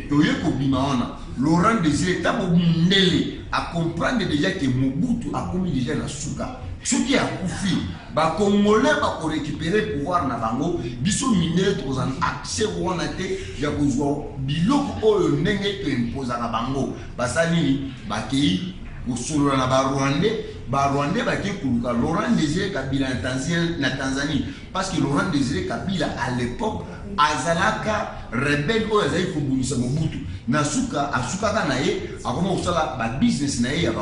Toye Kobimana, Laurent Désiré Tabo Mundele a comprendre déjà que Mobutu a commis déjà la souka. Ce qui a koufi, ba Congolais va récupérer le pouvoir na bango, biso minere to en accès wana te ya kozwa biloko oyo ndenge to imposer na bango. Basali ba kei osolo na ba Rwandais ba ki kuluka Laurent Désiré Kabila na Tanzanie parce que Laurent Désiré Kabila à l'époque azalaka rebelle oyo azali kobundisa Mobutu na suka asukaka na ye akoma kosala ba business na ye ya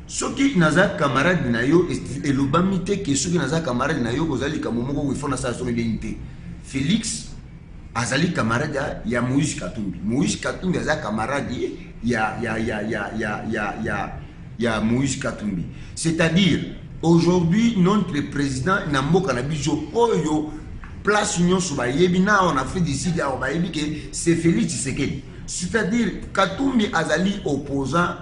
soki naza camarade na yo elobami te ke soki naza camarade na yo kozali ka momoko wifona sa sono identité Félix azali camarade ya Moïse Katumbi. Moïse Katumbi azali camarade ya Moïse Katumbi. C'est-à-dire aujourd'hui notre président na mboka na biso oyo place nyonso ba yebi na en Afrique du Sud ya ba yebi ke c'est Félix Tshisekedi. C'est-à-dire Katumbi azali opposant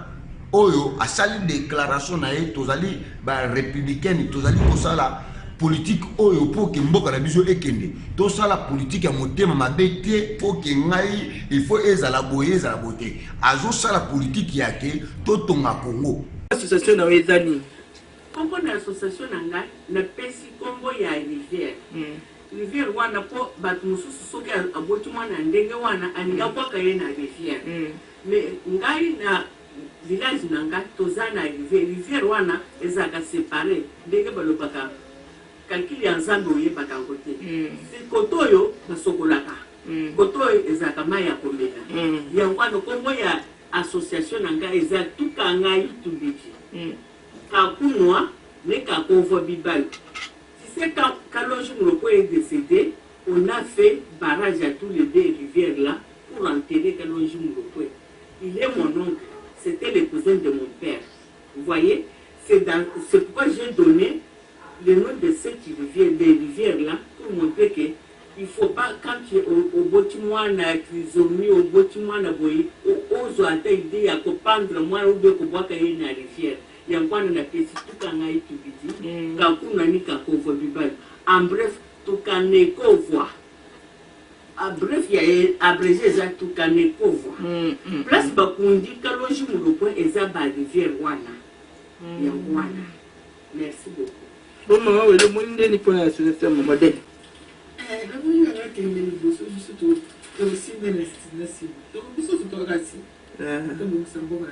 oyo asali déclaration na ye tozali ba républicaine tozali kosala politique oyo pour que mboka na biso ekende tosala politique ya motema mabe te pour que ngai il faut ezala boye ezala bote azo sala politique yake totonga Congo. Association na wezani Congo na association na ngai na pesi Congo ya rivière rivière wana po batu mususu soki aboti mwana ndenge wana aninga kwa kaye na rivière mais ngai na village nanga tozana rivière wana ezaka séparé ndenge balobaka calcul ya nzambe oyebaka kote kotoyo basokolaka kotoyo ezaka mai ya komela yango wana Kongo ya association nanga eza tuka ngai tubiki kakunwa ne kakonvo bibal si c'est quand Kalonji Muloko est décédé on a fait barrage à tous les deux rivières là pour enterrer Kalonji Muloko. Il est mon oncle. C'était le cousin de mon père. Vous voyez, c'est pourquoi j'ai donné le nom de cette rivière, des rivières-là, pour montrer qu'il ne faut pas, quand tu es au Botimouana, trisomie, au Botimouana, aux autres idées, à comprendre moi, ou de boire une rivière. Il y a encore une petite tout quand il y a tout en bref, tout quand il voit. En bref, il y a abrégé ça tout quand il voit. Place Bakundi, Kalonji Muloko, et ça, la rivière Wana. Merci beaucoup. Bon maman, le monde n'est pas la solution modèle. Le monde est qui me dit juste tout aussi bien destination. Donc nous sommes photographiés. Donc nous sommes bons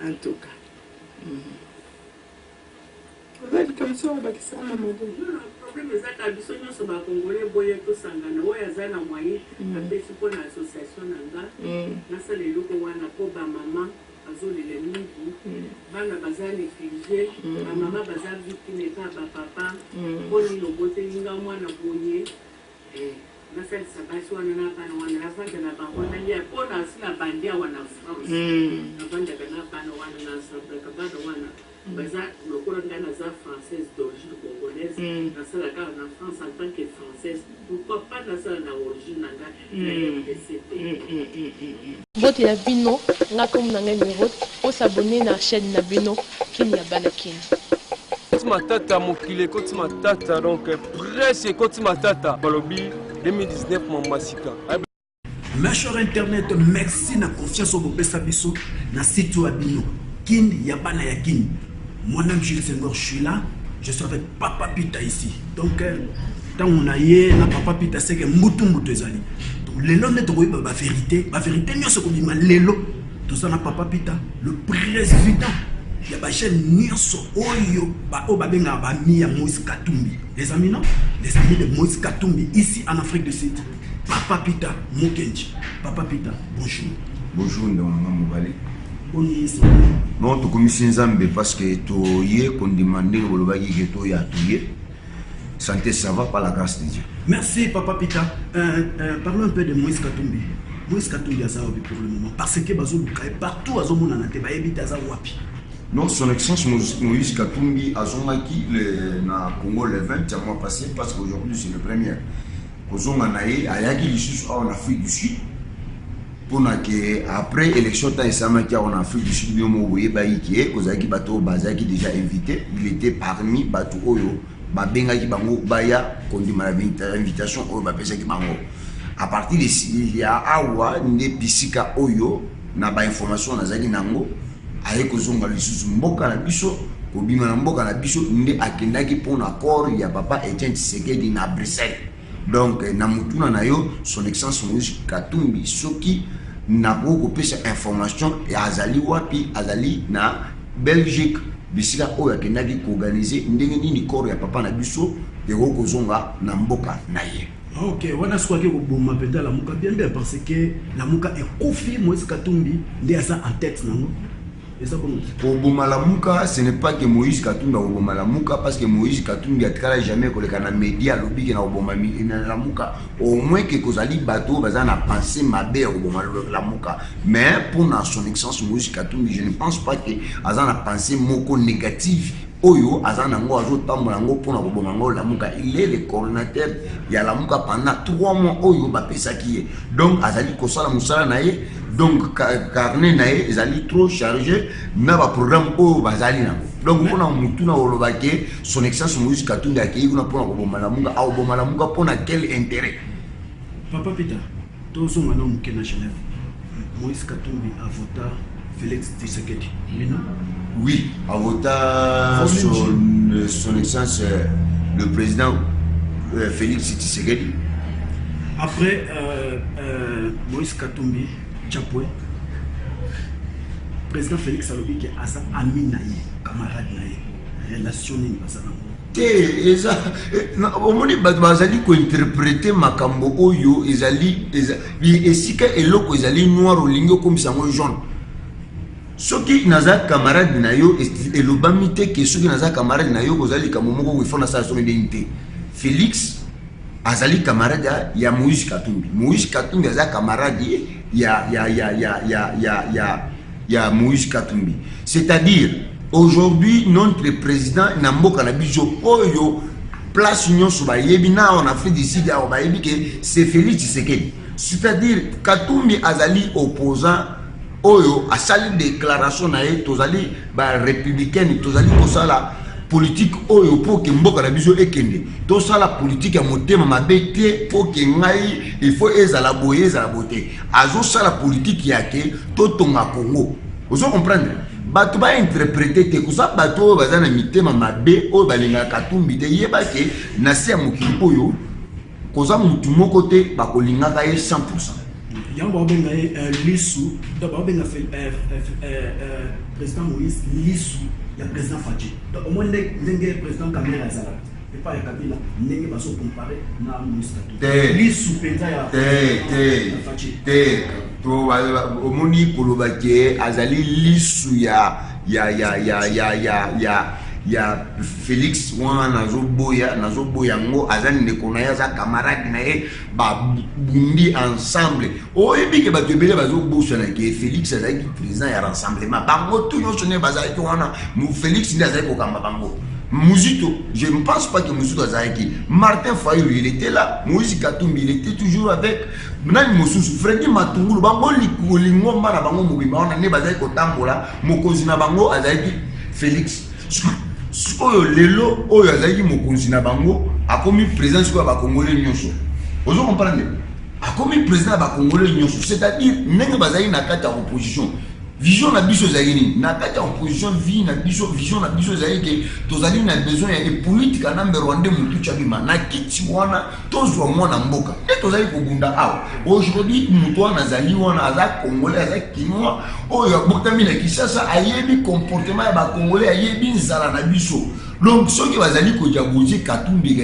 en tout cas. Vous êtes comme ça, on va dire ça, maman. Le problème est que les gens sont congolais, boyés tous sangana, ouais, ils ont un moyen. Après, c'est pour l'association nanga. Là, c'est les locaux wana pour ba maman. Azoli le mingi, bana bazali figé, ma maman bazali victime pas ba papa, boni lobote inga mwana boye, na sel sabasi wana na bana wana avanda na bangona ya pona sina bandia wana France, avanda na bana wana na sabre ka bana wana baza lokolo ngana za française d'origine congolaise, na sala ka na France en tant que française, pourquoi pas na sala na origine nanga na RDC. Vote ya bino nga comme nanga numéro pour s'abonner na chaîne na bino Kin ya bana Kin. Matata mokile koti matata donc presque koti matata balobi 2019 mamasika. Mes chers internet, merci na confiance au bopesa biso na site wa bino Kin ya bana ya Kin. Moi-même Jules Senghor, je suis là, je suis avec Papa Pita ici. Donc tant on a yé na Papa Pita c'est que mutu ezali. Lelo ne to ba vérité nyonso ko bima lelo to sana Papa Pita le président ya ba chaîne nyonso oyo ba o ba benga ba mi ya Moïse Katumbi. Les amis non, les amis de Moïse Katumbi ici en Afrique du Sud. Papa Pita Mokenji. Papa Pita, bonjour. Bonjour ndona mobali. Oui, non to commission Nzambe parce que to yé qu'on demande ko ki ke to ya to yé. Santé, ça va par la grâce de Dieu. Merci, Papa Pita. Parlons un peu de Moïse Katumbi. Moïse Katumbi a ça pour le moment. Parce que partout à Zomo Nanate, Wapi. Non, son excellence Moïse Katumbi a zonaki na Congo le 20 mois passé parce qu'aujourd'hui c'est le premier. Kozonga nae ayaki lisusu en Afrique du Sud. Pour que après élection temps esamaki en Afrique du Sud biomo boye baiki kozaki bato bazaki déjà invité, il était parmi bato oyo. Babenga ki bango baya kondima la invitation oyo bapesa ki bango à partir de il y a awa nde bisika oyo na ba information nazali nango aye kozonga lisusu mboka na biso kobima na mboka na biso nde akendaki pona accord ya papa Etienne Tshisekedi na Bruxelles. Donc na mutuna na yo son excellence Moïse Katumbi soki na kopesa information ya azali wapi azali na Belgique bisika oyo akendaki koorganiser ndenge nini corps ya papa na biso eko kozonga na mboka na ye. Ok, wana swaki koboma penda la muka bien parce que la muka est confié Moïse Katumbi nde asa en tête nango. Et ça comment koboma la muka, ce n'est pas que Moïse Katumbi koboma la muka parce que Moïse Katumbi atkala jamais koleka na média lobby ke na koboma la muka, au moins que kozali bateau baza na penser mabe koboma la muka. Mais pour son excellence Moïse Katumbi, je ne pense pas que aza na penser moko négative oyo azana ngo azotambola ngo pona koboma ngo la muka. Il est le coordinateur ya la muka pendant 3 mois oyo bapesaki ye. Donc azali kosala musala na ye, donc carnet na ye ezali trop chargé na ba programme oyo bazali nango. Donc pona mutuna olobake son excellence Moïse Katumbi akei kuna pona koboma la muka au boma la muka pona quel intérêt? Papa Peter, tozo ngana muke na Genève. Moïse Katumbi a voté Félix Tshisekedi. Oui, à voter son excellence le président Félix Tshisekedi. Après Moïse Katumbi, Tchapoué, président Félix alobi ke asa ami na ye, camarade na ye, relation ni basana. Eza omoni bato bazali ko interpréter makambo oyo ezali esika eloko ezali noir olingo comme sango jaune. Soki naza camarade na yo elobami te ke soki naza camarade na yo kozali kamomoko wifona sa somi de Félix azali camarade ya Moïse Katumbi. Moïse Katumbi aza camarade ya Moïse Katumbi. C'est-à-dire aujourd'hui notre président na mboka na biso oyo place union soba yebi na en Afrique du Sud ba yebi ke c'est Félix Tshisekedi. C'est-à-dire Katumbi azali opposant oyo asali déclaration na ye tozali ba républicaine tozali kosala politique oyo pour que mboka na biso ekende to sala politique ya motema mabe te pour que ngai il faut ezala boye ezala bote azo sala politique yake to tonga Congo. Vous comprendre bato ba interpréter te kusa bato bazana mitema mabe oyo balinga Katumbi te yeba ke na se mokili oyo koza mutu moko te bakolingaka ye 100%. Yango benga lisu d'abord benga président Moïse lisu ya président Fachi. Donc au moins ndenge président Kabila azala et pas ya Kabila ndenge baso comparer na Moïse Katumbi. Lisu penza ya Fachi. To omoni kolobake azali lisu ya Félix wana nazoboya ngo azali ndeko na ya za camarade na ye ba bundi ensemble oyebi ke bato ebele bazobosa na ke Félix azali président ya rassemblement bango tout nyonso ne bazali wana mu Félix ndi azali kokamba bango Muzito, je ne pense pas que Muzito azali Martin Fayulu il était là, Moïse Katumbi il était toujours avec Nani Mosusu, Freddy Matungulu bango lingomba na bango mobimba wana ne bazali kotambola mokonzi na bango azali Félix. Oyo lelo oyo azali mokonzi na bango akomi président siko ba congolais nyonso. Ozo comprendre? Akomi président ba congolais nyonso, c'est-à-dire ndenge bazali na kati ya opposition. Vision na biso zali na kati ya opposition vie na biso vision na biso zali ke tozali na besoin ya politique na Rwanda mutu chabima na kiti wana tozwa mwana mboka. Et tozali kobunda awa. Aujourd'hui mutu wana zali wana aza congolais aza kinois oyo botami na Kinshasa ayebi comportement ya ba congolais ayebi nzala na biso. Donc soki bazali ko jabuji Katumbi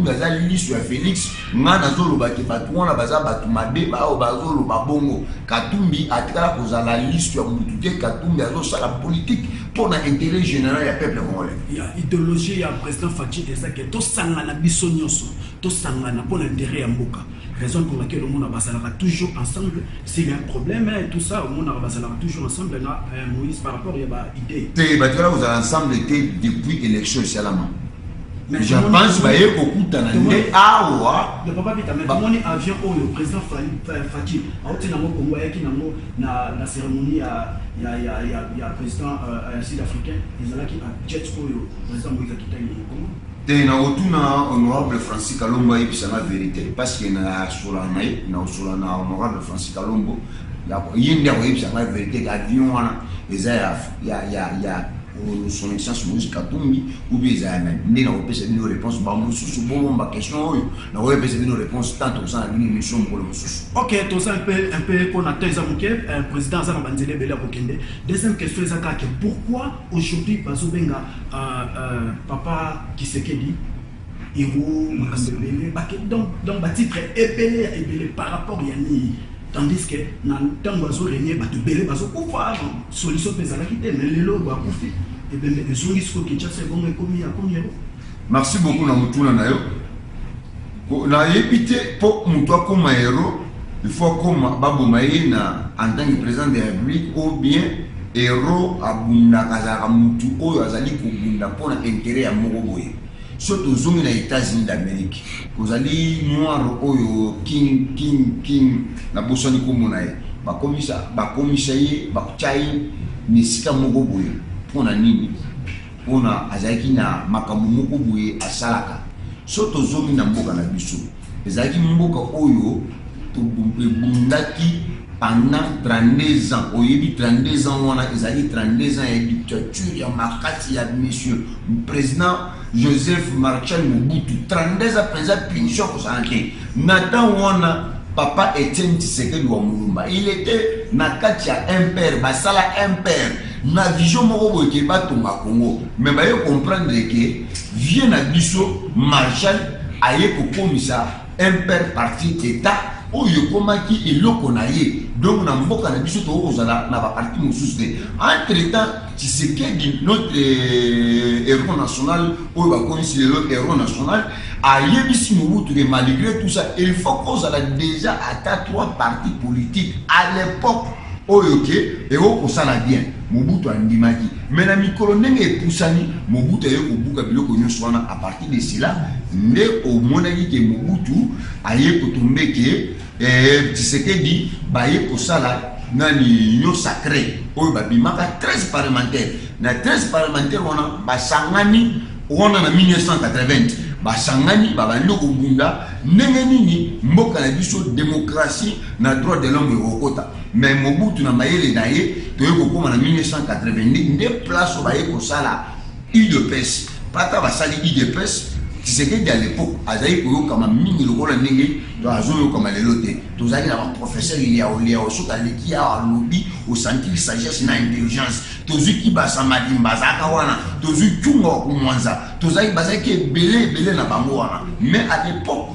azali lisu ya Félix ngana zolo ba ke batu wana baza batu mabe ba o bazolo babongo Katumbi atikala kozala lisu ya mutu te Katumbi azo sala politique pour l'intérêt général ya peuple congolais. Il y a idéologie ya président Fachi et ça que to sangana biso nyonso to sangana pour l'intérêt ya mboka. Raison pour laquelle le monde va toujours ensemble. S'il y a un problème et tout ça, le monde va toujours ensemble. Là, Moïse, par rapport à l'idée. Vous allez ensemble depuis l'élection ici à la main. Je pense que vous avez awa. Le papa Pita, mais comment avion le président Fachi a obtenu la cérémonie il y a président sud-africain, ils ont qui a jet le président Moïse Katumbi comment te na otuna honorable Francis Kalombo et puis c'est la vérité parce que na solana honorable Francis Kalombo la yindi ya et puis c'est la vérité avion wana eza ya son excellence Moïse Katumbi ou bien ça n'est pas possible de réponse ba mususu bon ba question na ouais possible de réponse tant que ça une émission pour le mususu. OK, tout ça un peu pour notre président Zana Banzele Bela Kokende. Deuxième question c'est que pourquoi aujourd'hui Bazobenga papa Kisekedi héros donc ba titre épelé par rapport à Yani. Tandis que dans le temps où ils ont régné, ils ont belé, ils ont pouvoir solution pour ça qui est mais le lot va couper et bien ils ont risque que ça bon comme merci beaucoup na mutuna na yo na épité pour muto comme héros il faut comme babo maïna en tant que président de la République ou bien héros abunda kazaka mutu oyo azali kubunda pour intérêt ya mogoboye surtout zongi na États-Unis d'Amérique vous allez noir oyo king na bosoni komonaye ba komisa ye ba kuchai ni sika moko boye pona nini pona azaki na makambo moko boye asalaka surtout zongi na mboka na biso ezaki mboka oyo to bundaki pendant 32 ans oyebi 32 ans wana ezali 32 ans ya dictature ya makati ya monsieur président Joseph Marshall Mobutu 32 ans penza punition pour ça Nathan wana papa Etienne Tshisekedi wa Mulumba il était na kati ya impère basala impère na vision moko boye ke batonga Congo mais ba yo comprendre que vient na biso Marshall aye ko komisa impère parti état oyo komaki eloko na ye donc na mboka na biso to ozala na ba parti mosusu entre temps Tshisekedi notre héros national oyo ba komisi le héros national ayebisi Mobutu que malgré tout ça il faut qu'on a déjà atteint 3 partis politiques à l'époque oyo ke et o kosala bien Mobutu andimaki mais na mikolo ndenge epusani Mobutu aye kobuka biloko nyonso wana à partir de cela nde omonaki ke Mobutu aye kotombe ke Tshisekedi baye kosala nani union sacrée oyo babimaka 13 parlementaires na 13 parlementaires wana basangani wana na 1980 basangani babandi kobunda ndenge nini mboka na biso démocratie na droit de l'homme ekokota mais Mobutu na mayele na ye toye kokoma na 1980 nde place baye kosala UDPS pata basali UDPS Tshisekedi à l'époque azali koyokama mingi lokola ndenge to azoyokama lelo te tozali na professeur il y a osoka leki ya alobi au sentir sagesse na intelligence tozuki basamadi mbazaka wana tozuki tunga kumwanza tozali bazaki ebele na bango wana mais à l'époque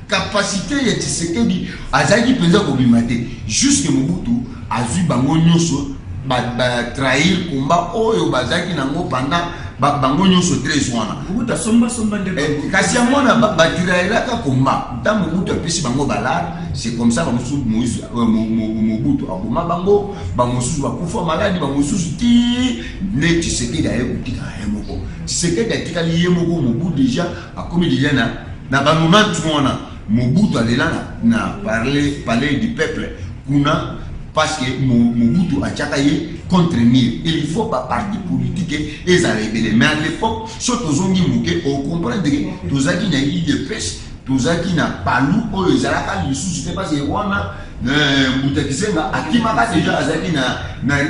capacité ya Tshisekedi azali penza kobima te jusque Mobutu azui bango nyonso ba trahir komba oyo bazaki nango pendant bango nyonso 13 wana Mobutu somba nde kasi amona batiraelaka komba ta Mobutu apesi bango balare c'est comme ça Mobutu aboma bango bamosusu bakufa maladi bamosusu ti ne Tshisekedi aye kotika ye moko Tshisekedi atikali ye moko Mobutu déjà akomi déjà na banonantu wana Mobutu alela na parler du peuple kuna parce que Mobutu a tchakaye contre mire il faut pas parti politique et ça révélé mais à l'époque surtout zongi muke on comprend que tozaki na UDPS tozaki na palu oyo ezalaka lisusu te parce que wana mutakisenga akimaka déjà azaki na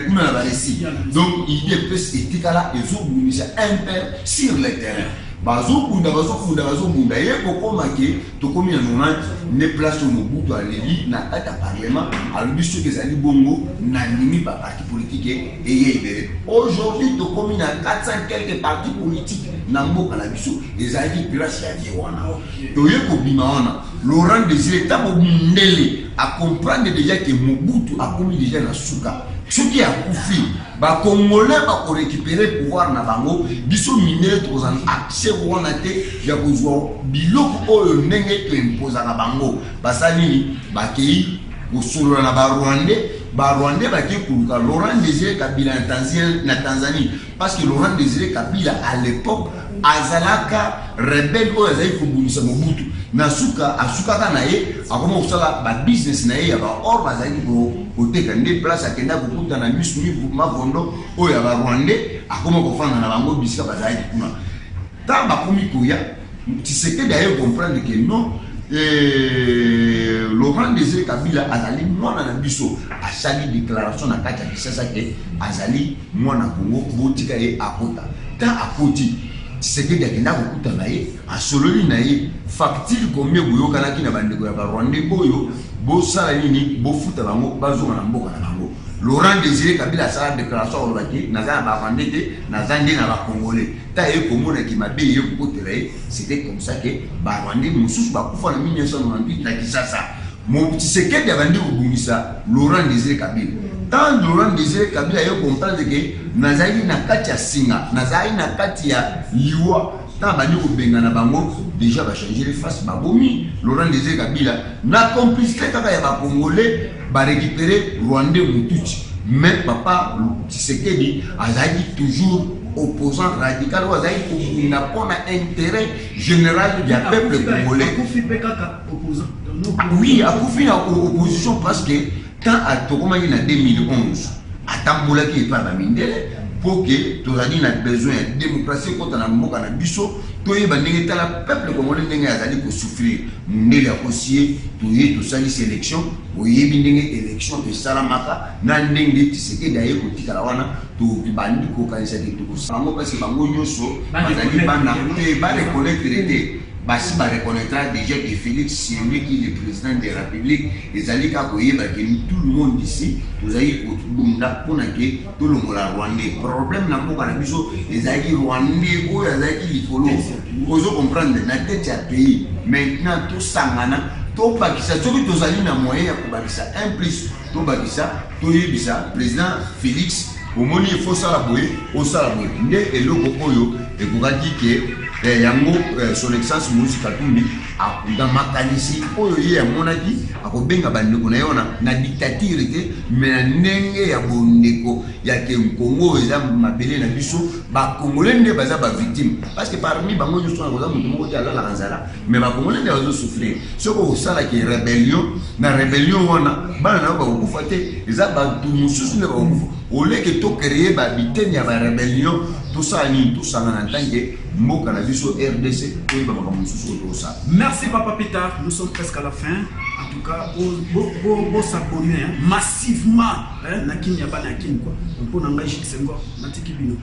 kuna na balesi donc UDPS etikala ezobundisa impère sur le terrain bazobunda ye kokomaki tokomi na 90 ne place Mobutu aleli na kata parlement alobi soki ezali bongo na nimi ba parti politique eyebele aujourd'hui tokomi na 400 quelques partis politiques na mboka na biso ezali place ya vie wana toye kobima wana Laurent Désiré tabo mundele a comprendre déjà que Mobutu akomi déjà na suka soki akufi ba congolais ba ko récupérer pouvoir na bango biso minere to zan accès wana te ya kozwa biloko oyo ndenge to imposer na bango basali ba kei kosolo na ba Rwandais ba ki kuluka Laurent Désiré Kabila na Tanzanie parce que Laurent Désiré Kabila à l'époque azalaka rebelle oyo azali kobundisa Mobutu na suka asukaka na ye akoma kosala ba business na ye ya ba or bazali koteka nde place akenda kokuta na misu mavondo oyo ya ba Rwandais akoma kofanda na bango bisika bazali kuna tant bakomi koya Tshisekedi d'ailleurs comprendre que non Laurent Désiré Kabila azali mwana na biso asali déclaration na kati ya Kinshasa ke azali mwana Congo botika ye akota ta akoti Tshisekedi akenda kokuta na ye asololi na ye facture combien boyokanaki na bandeko ya Rwanda boyo bosala nini bofuta bango bazonga na mboka na bango. Laurent Désiré Kabila a une déclaration au Baki, Naza Bafandete, Nazandi na Congolais. Taïe Komona qui m'a payé pour c'était comme ça que Barwandi Moussous Bakoufa en 1998 na Kisasa. Mon petit secret de Bandi Bungisa, Laurent Désiré Kabila. Tant Laurent Désiré Kabila a comprendre que Nazali na Katia Singa, Nazali na Katia Liwa. Tant Bandi Bengana Bango, déjà va changer les faces. Babomi, Laurent Désiré Kabila n'a complicité quand il y a Congolais. Va récupérer Rwandais Moutouchi. Mais papa Tshisekedi a toujours opposant radical, il n'a pas d'intérêt général du peuple congolais. Oui, a confié opposition parce que quand à Tokoma en 2011, à Tamboula qui est pas la Mindele, pour que tu as dit besoin de démocratie contre la Mboka na biso, tu es bandé la peuple congolais n'a pas pour souffrir. Mundele a aussi tout ça les élections, oui bindenge élection de Salamaka, n'andenge Tshisekedi d'ailleurs pour Tikalawana, tout bandi ko kanisa de tout ça. Bango parce que bango nyoso, bazali bana, ba reconnaître traité. Basi va reconnaître déjà que Félix, c'est lui qui est le président de la République. Les alliés qui tout le monde ici, vous avez pour tout le monde rwandais. Problème n'a pas les alliés rwandais, les alliés qui follow. Vous comprendre, la tête à pays. Maintenant, tout ça, tout Bakissa, tout les alliés n'a moyen pour Bakissa. Un plus, tout Bakissa, tout Yébissa, président Félix. Au moment où il faut ça la bouée, au salaboué. Et le Kokoyo, et vous avez dit que yango son excellence Moïse Katumbi dans makanisi oyo ye monaki akobenga bandeko na yona na dictature te mais ndenge ya bondeko ya ke Congo eza mabele na biso ba congolais nde baza ba victime parce que parmi bango nyoso na koza mutu moko ala la nzala mais ba congolais nde bazo souffrir soko osala ki rébellion wana bana na ba okufa te eza ba tu mususu ne ba okufa ole ke to créer ba biteni ya ba rébellion tout ça ni tout ça en tant que Moka na biso RDC. Merci Papa Peter, nous sommes presque à la fin. En tout cas, vous s'abonner massivement. Nakin yaba nakin quoi. Pour n'engager que c'est quoi. Natiki bino.